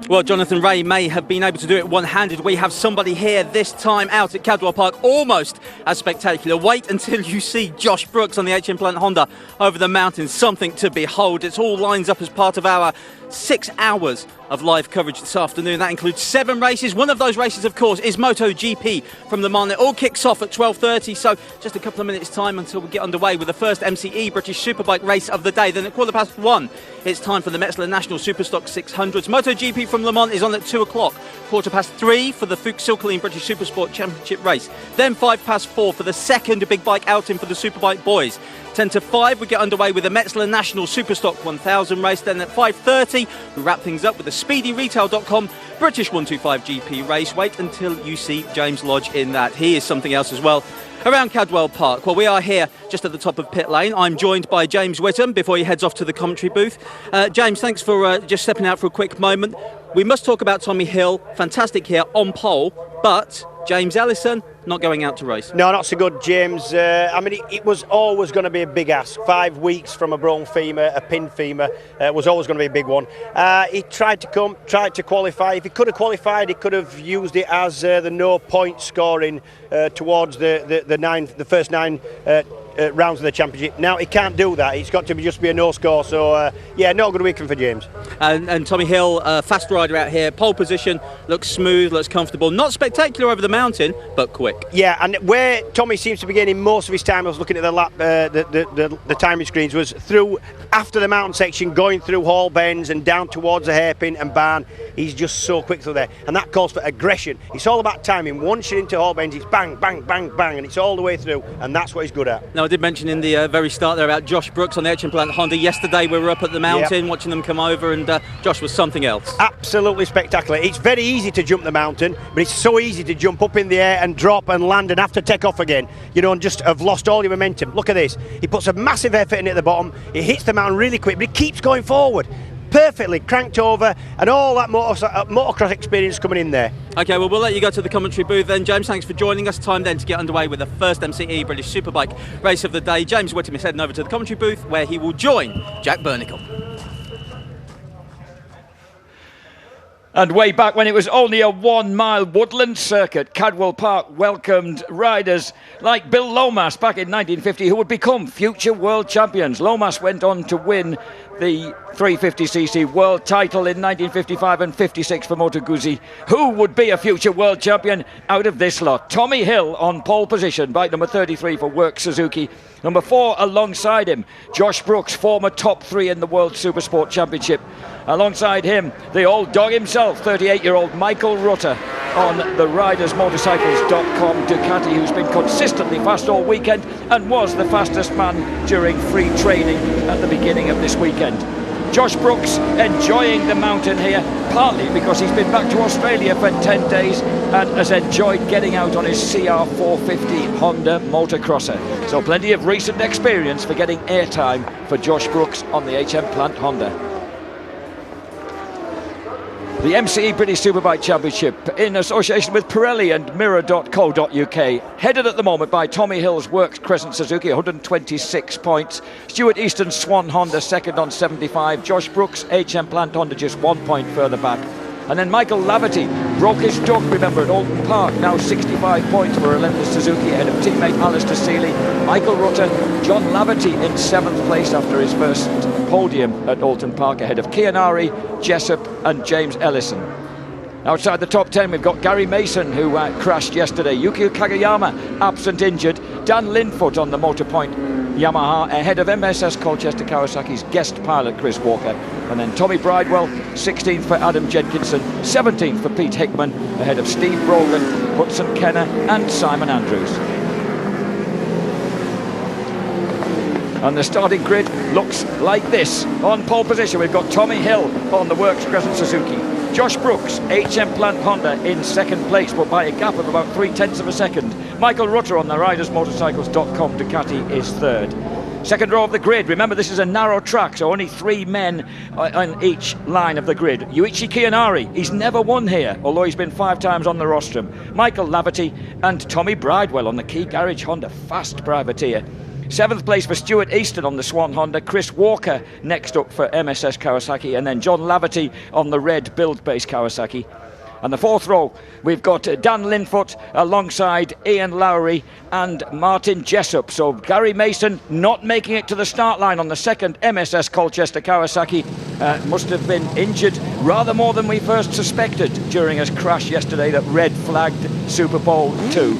Well, Jonathan Ray may have been able to do it one-handed. We have somebody here this time out at Cadwell Park almost as spectacular. Wait until you see Josh Brooks on the HM Plant Honda over the mountains. Something to behold. It's all lines up as part of our 6 hours of live coverage this afternoon. That includes 7 races. One of those races, of course, is MotoGP from Le Mans. It all kicks off at 12:30, so just a couple of minutes' time until we get underway with the first MCE British Superbike race of the day. Then at 1:15, it's time for the Metzler National Superstock 600s. MotoGP from Le Mans is on at 2 o'clock. 3:15 for the Fuchs Silkerline British Supersport Championship race. Then 4:05 for the second big bike outing for the Superbike boys. 4:10 we get underway with the Metzler National Superstock 1000 race. Then at 5:30 we wrap things up with the SpeedyRetail.com British 125 GP race. Wait until you see James Lodge in that. He is something else as well. Around Cadwell Park, well, we are here just at the top of pit lane. I'm joined by James Whittam before he heads off to the commentary booth. James, thanks for just stepping out for a quick moment. We must talk about Tommy Hill, fantastic here on pole, but James Ellison not going out to race. No, not so good, James. I mean, it was always going to be a big ask. 5 weeks from a bone femur, a pinned femur, was always going to be a big one. He tried to come, tried to qualify. If he could have qualified, he could have used it as the no point scoring towards the first 9 rounds of the championship. Now he can't do that. It's got to just be a no score. So yeah, not a good weekend for James. And Tommy Hill, fast rider out here, pole position, looks smooth, looks comfortable, not spectacular over the mountain, but quick. Yeah, and where Tommy seems to be getting most of his time, I was looking at the lap, the timing screens, was through after the mountain section, going through Hall Bends and down towards the hairpin and barn. He's just so quick through there, and that calls for aggression. It's all about timing. Once you're into Hall Bends, it's bang, bang, bang, bang, and it's all the way through, and that's what he's good at. Now, I did mention in the very start there about Josh Brooks on the HM Plant Honda. Yesterday we were up at the mountain watching them come over, and Josh was something else. Absolutely spectacular. It's very easy to jump the mountain, but it's so easy to jump up in the air and drop and land and have to take off again, you know, and just have lost all your momentum. Look at this. He puts a massive effort in at the bottom. He hits the mountain really quick, but he keeps going forward. Perfectly cranked over, and all that motocross experience coming in there. Okay, well, we'll let you go to the commentary booth then. James, thanks for joining us. Time then to get underway with the first MCE British Superbike race of the day. James Whittam is heading over to the commentary booth where he will join Jack Bernicle. And way back when it was only a 1-mile woodland circuit, Cadwell Park welcomed riders like Bill Lomas back in 1950, who would become future world champions. Lomas went on to win the 350cc world title in 1955 and 56 for Moto Guzzi. Who would be a future world champion out of this lot? Tommy Hill on pole position, bike number 33 for Works Suzuki. Number 4 alongside him, Josh Brooks, former top 3 in the World Supersport Championship. Alongside him, the old dog himself, 38-year-old Michael Rutter on the ridersmotorcycles.com Ducati, who's been consistently fast all weekend and was the fastest man during free training at the beginning of this weekend. Josh Brooks enjoying the mountain here, partly because he's been back to Australia for 10 days and has enjoyed getting out on his CR450 Honda motocrosser. So plenty of recent experience for getting airtime for Josh Brooks on the HM Plant Honda. The MCE British Superbike Championship in association with Pirelli and Mirror.co.uk, headed at the moment by Tommy Hill's Works Crescent Suzuki, 126 points. Stuart Easton's Swan Honda second on 75. Josh Brooks, HM Plant Honda, just 1 point further back. And then Michael Laverty broke his duck, remember, at Alton Park. Now 65 points for Relentless Suzuki ahead of teammate Alistair Seeley. Michael Rutter, John Laverty in 7th place after his first podium at Alton Park ahead of Kianari, Jessup and James Ellison. Outside the top 10 we've got Gary Mason, who crashed yesterday. Yukio Kagayama absent injured. Dan Linfoot on the Motorpoint Yamaha ahead of MSS Colchester Kawasaki's guest pilot Chris Walker. And then Tommy Bridewell, 16th for Adam Jenkinson, 17th for Pete Hickman ahead of Steve Brogan, Hudson Kenner and Simon Andrews. And the starting grid looks like this. On pole position we've got Tommy Hill on the Works Crescent Suzuki. Josh Brooks, HM Plant Honda in 2nd place, but by a gap of about 0.3 of a second. Michael Rutter on the ridersmotorcycles.com Ducati is 3rd. Second row of the grid. Remember, this is a narrow track, so only 3 men on each line of the grid. Yuichi Kianari, he's never won here, although he's been 5 times on the rostrum. Michael Laverty and Tommy Bridewell on the Key Garage Honda Fast Privateer. 7th place for Stuart Easton on the Swan Honda. Chris Walker next up for MSS Kawasaki, and then John Laverty on the red build-based Kawasaki. And the 4th row, we've got Dan Linfoot alongside Ian Lowry and Martin Jessup. So Gary Mason not making it to the start line on the 2nd MSS Colchester Kawasaki. Must have been injured rather more than we first suspected during his crash yesterday that red flagged Super Bowl 2.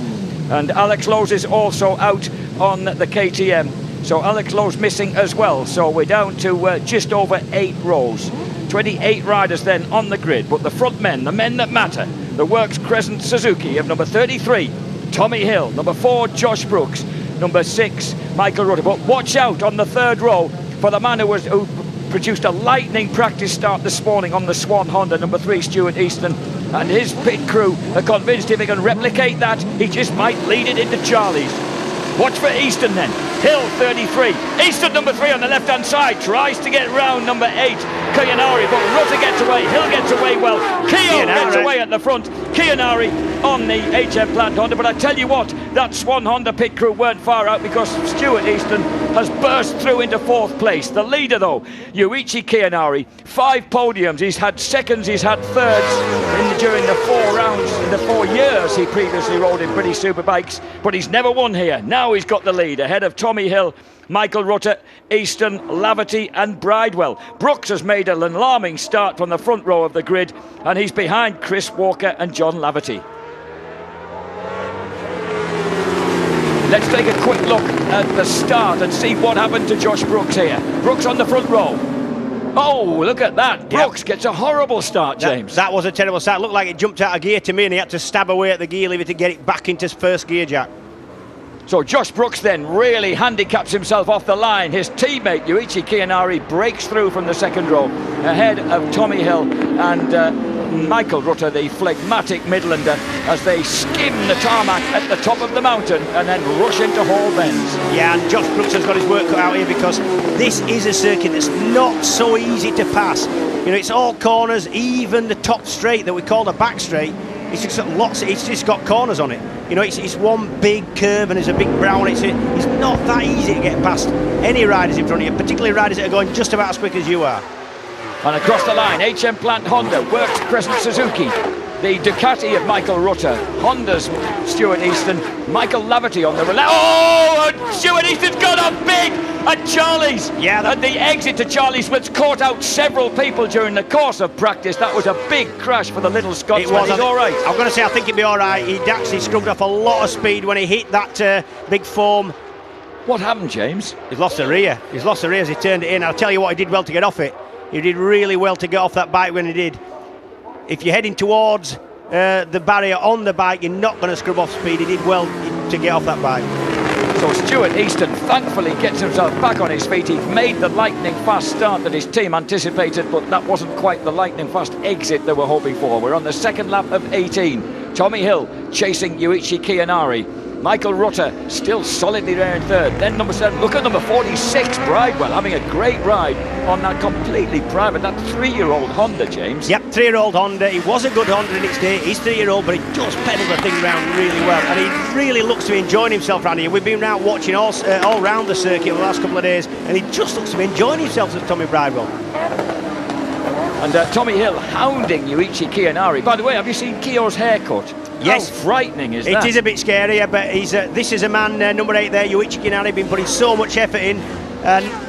And Alex Lowe's is also out on the KTM. So Alex Lowe's missing as well. So we're down to just over 8 rows. 28 riders then on the grid, but the front men, the men that matter, the Works Crescent Suzuki of number 33, Tommy Hill, number 4, Josh Brooks, number 6, Michael Rutter. But watch out on the 3rd row for the man who produced a lightning practice start this morning on the Swan Honda, number 3, Stuart Easton, and his pit crew are convinced if he can replicate that, he just might lead it into Charlie's. Watch for Easton then. Hill 33. Easton number 3 on the left hand side. Tries to get round number 8. Kianari, but Rutter gets away. Hill gets away well. Keogh gets away at the front. Kianari on the HM Plant Honda. But I tell you what, that Swan Honda pit crew weren't far out because Stuart Easton has burst through into 4th place. The leader though, Yuichi Kianari, 5 podiums. He's had 2nds, he's had 3rds during the 4 rounds, in the 4 years he previously rode in British Superbikes. But he's never won here. Now he's got the lead ahead of Tommy Hill, Michael Rutter, Easton, Laverty and Bridewell. Brooks has made an alarming start from the front row of the grid, and he's behind Chris Walker and John Laverty. Let's take a quick look at the start and see what happened to Josh Brooks here. Brooks on the front row. Oh, look at that. Brooks gets a horrible start, James. That was a terrible start. Looked like it jumped out of gear to me, and he had to stab away at the gear lever to get it back into first gear, Jack. So Josh Brooks then really handicaps himself off the line. His teammate Yuichi Kianari breaks through from the 2nd row ahead of Tommy Hill and Michael Rutter, the phlegmatic Midlander, as they skim the tarmac at the top of the mountain and then rush into Hall Bends. Yeah, and Josh Brooks has got his work cut out here because this is a circuit that's not so easy to pass. You know, it's all corners, even the top straight that we call the back straight. It's just got lots. It's just got corners on it. You know, it's one big curve and there's a big brown. It's not that easy to get past any riders in front of you, particularly riders that are going just about as quick as you are. And across the line, HM Plant Honda, Works Crescent Suzuki, the Ducati of Michael Rutter, Honda's Stuart Easton, Michael Laverty on the relay. Oh, and Stuart Easton's gone up big at Charlie's. Yeah, and the exit to Charlie's, which caught out several people during the course of practice. That was a big crash for the little Scotsman. It was. He's all right. I'm going to say I think he'd be all right. He'd actually scrubbed off a lot of speed when he hit that big foam. What happened, James? He's lost the rear. He's lost the rear as he turned it in. I'll tell you what, he did well to get off it. He did really well to get off that bike when he did. If you're heading towards the barrier on the bike, you're not going to scrub off speed. He did well to get off that bike. So Stuart Easton thankfully gets himself back on his feet. He made the lightning fast start that his team anticipated, but that wasn't quite the lightning fast exit they were hoping for. We're on the 2nd lap of 18. Tommy Hill chasing Yuichi Kianari. Michael Rutter still solidly there in 3rd. Then number 7, look at number 46, Bridewell, having a great ride on that completely private, that 3-year-old Honda, James. Yep, 3-year-old Honda. He was a good Honda in its day. He's 3-year-old, but he does pedal the thing around really well. And he really looks to be enjoying himself around here. We've been out watching all round the circuit the last couple of days, and he just looks to be enjoying himself as Tommy Bridewell. And Tommy Hill hounding Yuichi Kianari. By the way, have you seen Keogh's haircut? Yes. How frightening is that? It is a bit scarier, but this is a man, number 8 there, Yuichi Kianari, been putting so much effort in.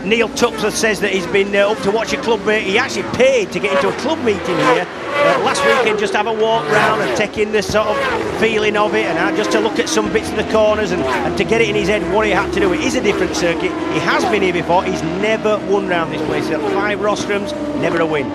Neil Tuxford says that he's been up to watch a club meet. He actually paid to get into a club meeting here last weekend, just have a walk round and take in the sort of feeling of it, and just to look at some bits of the corners and to get it in his head what he had to do. It is a different circuit. He has been here before. He's never won round this place. 5 rostrums, never a win.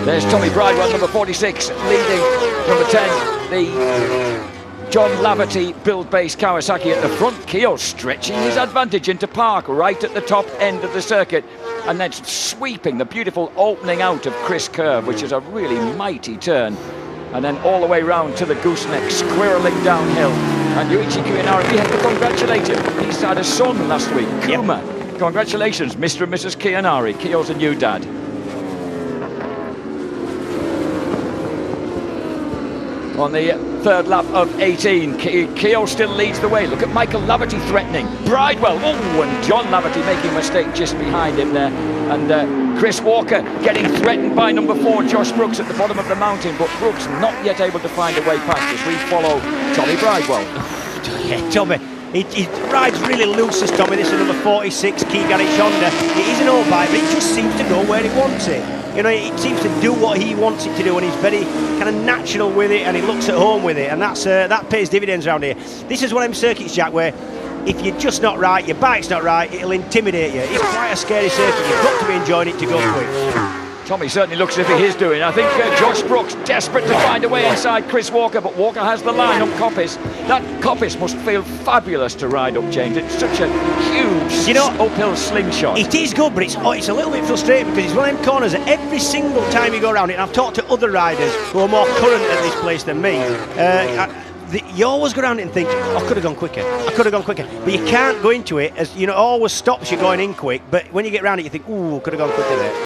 There's Tommy Bridewell, number 46, leading number 10, the John Laverty build-based Kawasaki at the front. Keogh stretching his advantage into Park right at the top end of the circuit, and then sweeping the beautiful opening out of Chris Curve, which is a really mighty turn, and then all the way round to the gooseneck, squirreling downhill. And Yuichi Kianari, we have to congratulate him. He's had a son last week, Kuma. Yep. Congratulations, Mr. and Mrs. Kianari. Keogh's a new dad. on the third lap of 18. Keogh still leads the way. Look at Michael Laverty threatening. Bridewell, and John Laverty making a mistake just behind him there. And Chris Walker getting threatened by number 4, Josh Brooks, at the bottom of the mountain, but Brooks not yet able to find a way past as we follow Tommy Bridewell. Yeah, Tommy, he rides really loose as Tommy. This is number 46, Key Garage Honda. It is an old bike, but it just seems to go where he wants it. You know, it seems to do what he wants it to do, and he's very kind of natural with it, and he looks at home with it, and that pays dividends around here. This is one of them circuits, Jack, where if you're just not right, your bike's not right, it'll intimidate you. It's quite a scary circuit. You've got to be enjoying it to go quick. Tommy certainly looks as if he is doing. I think Josh Brooks desperate to find a way inside Chris Walker, but Walker has the line up coppice. That coppice must feel fabulous to ride up, James. It's such a huge, uphill slingshot. It is good, but it's a little bit frustrating because it's one of them corners that every single time you go around it, and I've talked to other riders who are more current at this place than me, you always go around it and think, I could have gone quicker, I could have gone quicker. But you can't go into it, as you know, it always stops you going in quick, but when you get around it you think, ooh, could have gone quicker there.